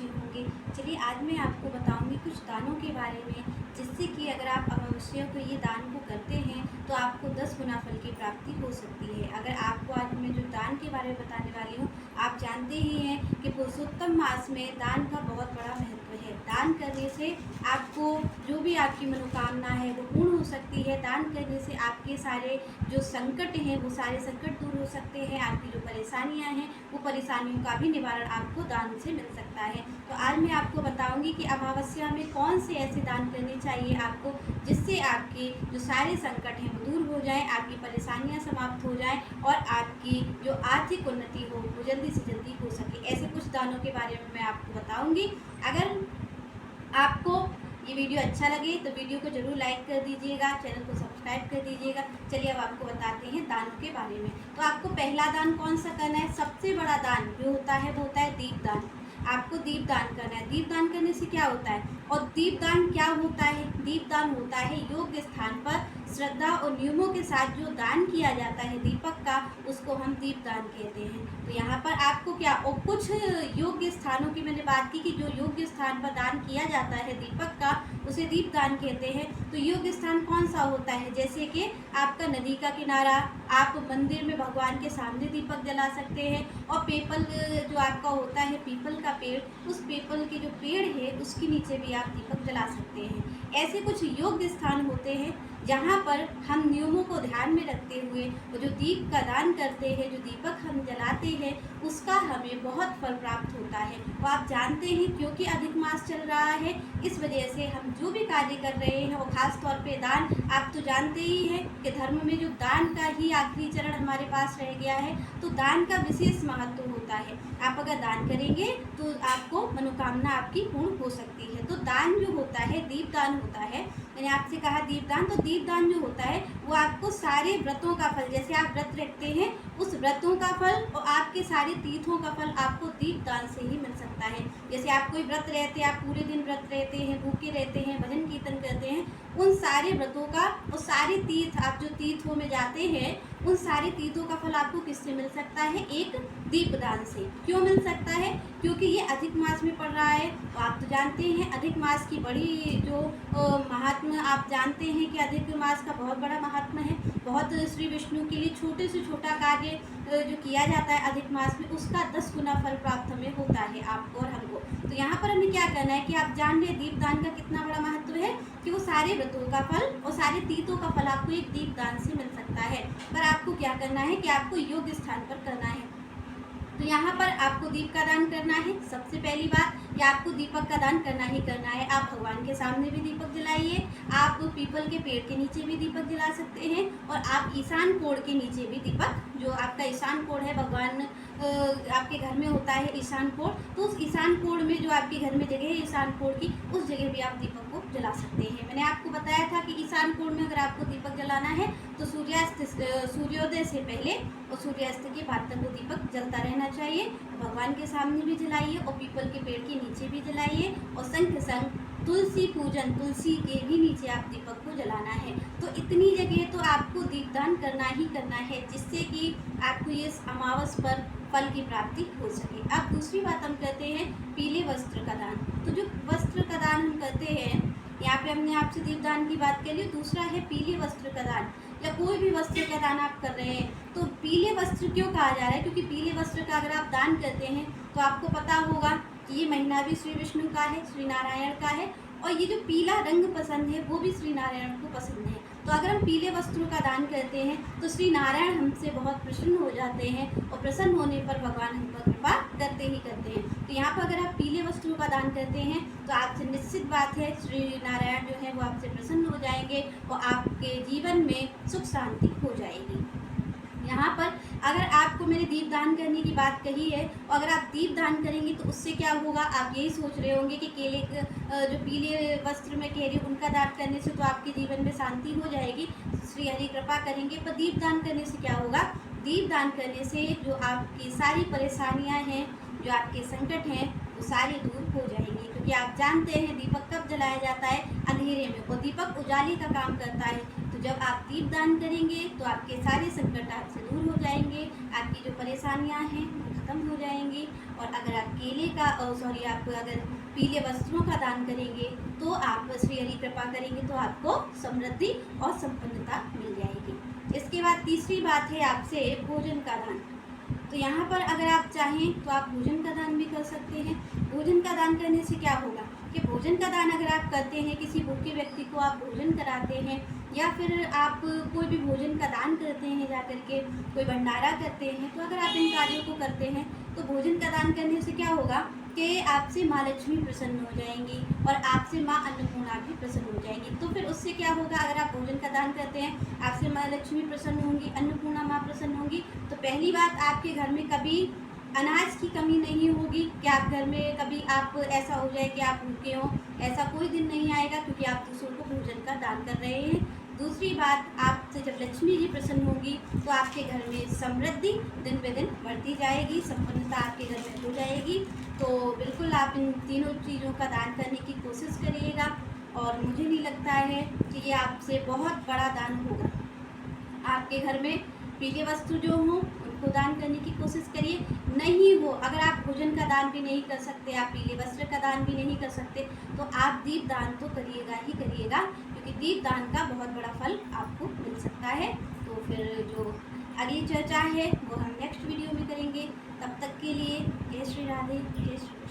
पहुँचे होंगे। चलिए आज मैं आपको बताऊँगी कुछ दानों के बारे में, जिससे कि अगर आप अमावस्या को ये दान को करते हैं तो आपको 10 गुना फल की प्राप्ति हो सकती है। अगर आपको आज मैं जो दान के बारे में बताने वाली हूँ, आप जानते ही हैं कि पुरुषोत्तम मास में दान का बहुत बड़ा महत्व है। दान करने से आपको जो भी आपकी मनोकामना है वो पूर्ण हो सकती है। दान करने से आपके सारे जो संकट हैं वो सारे संकट दूर हो सकते हैं। आपकी जो परेशानियां हैं वो परेशानियों का भी निवारण आपको दान से मिल सकता है। तो आज मैं आपको बताऊंगी कि अमावस्या में कौन से ऐसे दान करने चाहिए आपको, जिससे आपके जो सारे संकट हैं वो दूर हो जाएं, आपकी परेशानियां समाप्त हो जाएं और आपकी जो आर्थिक उन्नति हो वो जल्दी से जल्दी हो सके। ऐसे कुछ दानों के बारे में मैं आपको बताऊंगी। अगर आपको ये वीडियो अच्छा लगे तो वीडियो को जरूर लाइक कर दीजिएगा, चैनल को सब्सक्राइब कर दीजिएगा। चलिए अब आपको बताते हैं दानों के बारे में। तो आपको पहला दान कौन सा करना है? सबसे बड़ा दान जो होता है वो होता है दीपदान। आपको दीपदान करना है। दीपदान करने से क्या होता है और दीपदान क्या होता है? दीपदान होता है योग्य स्थान पर श्रद्धा और नियमों के साथ जो दान किया जाता है दीपक का, उसको हम दीपदान कहते हैं। तो यहाँ पर आपको क्या, और कुछ योग्य स्थानों की मैंने बात की कि जो योग्य स्थान पर दान किया जाता है दीपक का, उसे दीपदान कहते हैं। तो योग्य स्थान कौन सा होता है? जैसे कि आपका नदी का किनारा, आप मंदिर में भगवान के सामने दीपक जला सकते हैं, और पीपल जो आपका होता है पीपल का पेड़, उस पीपल के जो पेड़ है उसके नीचे भी आप दीपक जला सकते हैं। ऐसे कुछ योग्य स्थान होते हैं जहाँ पर हम नियमों को ध्यान में रखते हुए जो दीप का दान करते हैं, जो दीपक हम जलाते हैं, उसका हमें बहुत फल प्राप्त होता है। तो आप जानते हैं क्योंकि अधिक मास चल रहा है, इस वजह से हम जो भी कार्य कर रहे हैं और ख़ास तौर पे दान, आप तो जानते ही हैं कि धर्म में जो दान का ही आखिरी चरण हमारे पास रह गया है, तो दान का विशेष महत्व होता है। आप अगर दान करेंगे तो आपको मनोकामना आपकी पूर्ण हो सकती है। तो दान जो होता है दीपदान होता है। मैंने आपसे कहा दीपदान, तो दीपदान जो होता है वो आपको सारे व्रतों का फल, जैसे आप व्रत रखते हैं उस व्रतों का फल और आपके सारे तीर्थों का फल आपको दीपदान से ही मिल सकता है। जैसे आप कोई व्रत रहते हैं, आप पूरे दिन व्रत रहते हैं, भूखे रहते हैं, भजन कीर्तन करते हैं, उन सारे व्रतों का और सारे तीर्थ, आप जो तीर्थों में जाते हैं उन सारे तीर्थों का फल आपको किससे मिल सकता है? एक दीपदान से। क्यों मिल सकता है? क्योंकि ये अधिक मास में पड़ रहा है। तो आप तो जानते हैं अधिक मास की बड़ी जो महात्मा, आप जानते हैं कि अधिक मास का बहुत बड़ा महात्मा है। बहुत श्री विष्णु के लिए छोटे से छोटा कार्य जो किया जाता है अधिक मास में, उसका 10 गुना फल प्राप्त हमें होता है, आपको और हमको। तो यहाँ पर हमें क्या करना है कि आप जान रहे दीपदान का कितना बड़ा महत्व है कि वो सारे व्रतों का फल और सारे तीर्थों का फल आपको एक दीपदान से मिल सकता है। पर आपको क्या करना है कि आपको योग्य स्थान पर करना है। तो यहाँ पर आपको दीप का दान करना है। सबसे पहली बात कि आपको दीपक का दान करना ही करना है। आप भगवान के सामने भी दीपक जलाइए, आप पीपल के पेड़ के नीचे भी दीपक जला सकते हैं, और आप ईशान कोण के नीचे भी दीपक, जो आपका ईशान कोण है, भगवान आपके घर में होता है ईशान कोण, तो उस ईशान कोण में जो आपके घर में जगह है ईशान कोण की, उस जगह भी आप दीपक को जला सकते हैं। मैंने आपको बताया था कि ईशान कोण में अगर आपको दीपक जलाना है तो सूर्योदय से पहले और सूर्यास्त के बाद तक वो दीपक जलता रहना चाहिए। भगवान के सामने भी जलाइए और पीपल के पेड़ के नीचे भी जलाइए, और संग संग तुलसी पूजन, तुलसी के भी नीचे आप दीपक को जलाना है। तो इतनी जगह तो आपको दीपदान करना ही करना है, जिससे कि आपको ये अमावस पर फल की प्राप्ति हो सके। अब दूसरी बात हम करते हैं पीले वस्त्र का दान। तो जो वस्त्र का दान हम करते हैं, यहाँ पे हमने आपसे दीपदान की बात कर ली। दूसरा है पीले वस्त्र का दान, या कोई भी वस्त्र का दान आप कर रहे हैं। तो पीले वस्त्र क्यों कहा जा रहा है? क्योंकि पीले वस्त्र का अगर आप दान करते हैं तो आपको पता होगा कि ये महीना भी श्री विष्णु का है, श्री नारायण का है, और ये जो पीला रंग पसंद है वो भी श्री नारायण को पसंद है। तो अगर हम पीले वस्त्रों का दान करते हैं तो श्री नारायण हमसे बहुत प्रसन्न हो जाते हैं, और प्रसन्न होने पर भगवान हम पर कृपा करते ही करते हैं। तो यहाँ पर अगर आप पीले वस्त्रों का दान करते हैं तो आपसे निश्चित बात है श्री नारायण जो है वो आपसे प्रसन्न हो जाएंगे और आपके जीवन में सुख शांति हो जाएगी। यहाँ पर अगर आपको मैंने दीपदान करने की बात कही है, और अगर आप दीपदान करेंगे तो उससे क्या होगा, आप यही सोच रहे होंगे कि केले जो पीले वस्त्र में कह रही हूँ उनका दान करने से तो आपके जीवन में शांति हो जाएगी, श्री हरि कृपा करेंगे। पर दीपदान करने से क्या होगा? दीपदान करने से जो आपकी सारी परेशानियाँ हैं, जो आपके संकट हैं, वो सारे दूर हो जाएंगे। क्योंकि आप जानते हैं दीपक कब जलाया जाता है? अंधेरे में, और दीपक उजाले का काम करता है। तो जब आप दीपदान करेंगे तो आपके सारे संकट आपसे दूर हो जाएंगे, आपकी जो परेशानियां हैं वो खत्म ख़त्म हो जाएंगी। और अगर आप केले का आप अगर पीले वस्त्रों का दान करेंगे तो आप श्री हरि कृपा करेंगे तो आपको समृद्धि और संपन्नता मिल जाएगी। इसके बाद तीसरी बात है आपसे भोजन का दान। तो यहाँ पर अगर आप चाहें तो आप भोजन का दान भी कर सकते हैं। भोजन का दान करने से क्या होगा कि भोजन का दान अगर आप करते हैं, किसी भूखे व्यक्ति को आप भोजन कराते हैं या फिर आप कोई भी भोजन का दान करते हैं, जा कर के कोई भंडारा करते हैं, तो अगर आप इन कार्यों को करते हैं तो भोजन का दान करने से क्या होगा कि आपसे माँ लक्ष्मी प्रसन्न हो जाएंगी और आपसे माँ अन्नपूर्णा भी प्रसन्न हो जाएंगी। तो फिर उससे क्या होगा, अगर आप भोजन का दान करते हैं, आपसे माँ लक्ष्मी प्रसन्न होंगी, अन्नपूर्णा माँ प्रसन्न होंगी, तो पहली बात आपके घर में कभी अनाज की कमी नहीं होगी कि आप घर में कभी आप ऐसा हो जाए कि आप भूखे हों, ऐसा कोई दिन नहीं आएगा क्योंकि आप दूसरों को भोजन का दान कर रहे हैं। दूसरी बात, आपसे जब लक्ष्मी जी प्रसन्न होगी तो आपके घर में समृद्धि दिन पे दिन बढ़ती जाएगी, संपन्नता आपके घर में हो जाएगी। तो बिल्कुल आप इन तीनों चीज़ों का दान करने की कोशिश करिएगा और मुझे नहीं लगता है कि ये आपसे बहुत बड़ा दान होगा। आपके घर में पीले वस्त्र जो हों उनको दान करने की कोशिश करिए। नहीं हो, अगर आप भोजन का दान भी नहीं कर सकते, आप पीले वस्त्र का दान भी नहीं कर सकते, तो आप दीप दान तो करिएगा ही करिएगा, क्योंकि दीप दान का बहुत बड़ा फल आपको मिल सकता है। तो फिर जो अगली चर्चा है वो हम नेक्स्ट वीडियो में करेंगे। तब तक के लिए जय श्री राधे, जय श्री